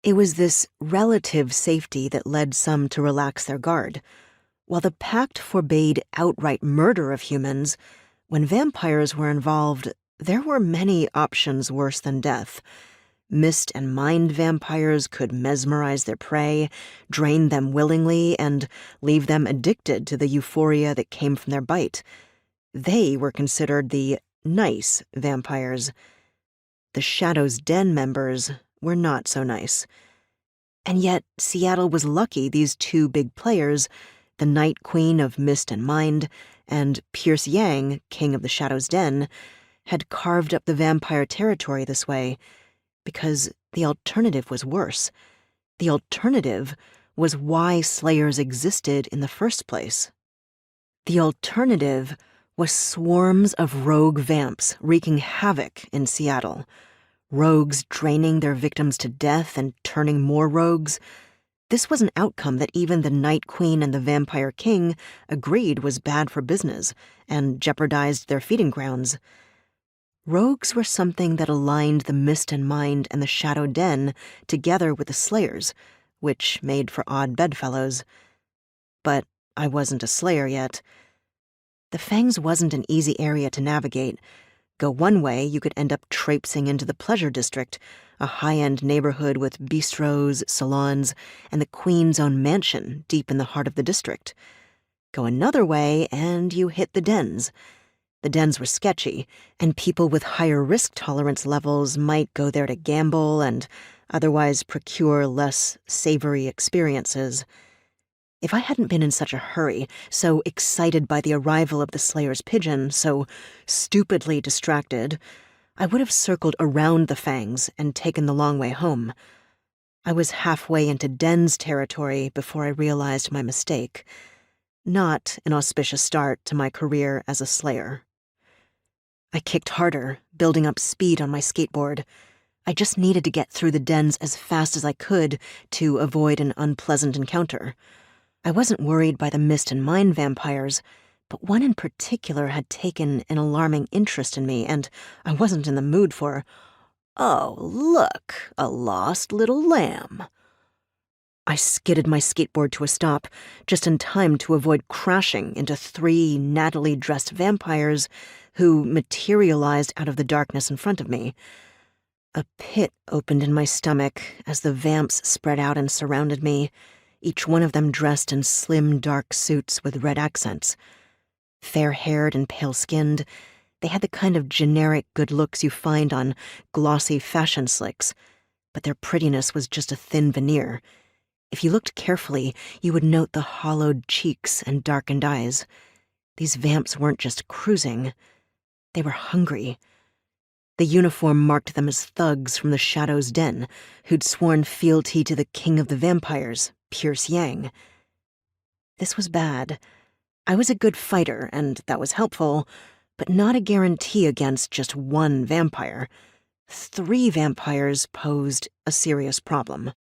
It was this relative safety that led some to relax their guard. While the pact forbade outright murder of humans, when vampires were involved, there were many options worse than death. Mist and mind vampires could mesmerize their prey, drain them willingly, and leave them addicted to the euphoria that came from their bite. They were considered the nice vampires. The Shadow's Den members were not so nice. And yet, Seattle was lucky these two big players, the Night Queen of Mist and Mind, and Pierce Yang, King of the Shadow's Den, had carved up the vampire territory this way, because the alternative was worse. The alternative was why Slayers existed in the first place. The alternative was swarms of rogue vamps wreaking havoc in Seattle. Rogues draining their victims to death and turning more rogues. This was an outcome that even the Night Queen and the Vampire King agreed was bad for business and jeopardized their feeding grounds. Rogues were something that aligned the Mist and Mind and the Shadow Den together with the Slayers, which made for odd bedfellows. But I wasn't a Slayer yet. The Fangs wasn't an easy area to navigate. Go one way, you could end up traipsing into the Pleasure District, a high-end neighborhood with bistros, salons, and the Queen's own mansion deep in the heart of the district. Go another way, and you hit the dens. The dens were sketchy, and people with higher risk tolerance levels might go there to gamble and otherwise procure less savory experiences. If I hadn't been in such a hurry, so excited by the arrival of the Slayer's pigeon, so stupidly distracted, I would have circled around the Fangs and taken the long way home. I was halfway into Den's territory before I realized my mistake. Not an auspicious start to my career as a Slayer. I kicked harder, building up speed on my skateboard. I just needed to get through the dens as fast as I could to avoid an unpleasant encounter. I wasn't worried by the Mist and Mind vampires, but one in particular had taken an alarming interest in me, and I wasn't in the mood for, "Oh, look, a lost little lamb." I skidded my skateboard to a stop, just in time to avoid crashing into 3 nattily dressed vampires who materialized out of the darkness in front of me. A pit opened in my stomach as the vamps spread out and surrounded me, each one of them dressed in slim, dark suits with red accents. Fair-haired and pale-skinned, they had the kind of generic good looks you find on glossy fashion slicks, but their prettiness was just a thin veneer. If you looked carefully, you would note the hollowed cheeks and darkened eyes. These vamps weren't just cruising. They were hungry. The uniform marked them as thugs from the Shadow's Den, who'd sworn fealty to the king of the vampires, Pierce Yang. This was bad. I was a good fighter, and that was helpful, but not a guarantee against just one vampire. 3 vampires posed a serious problem.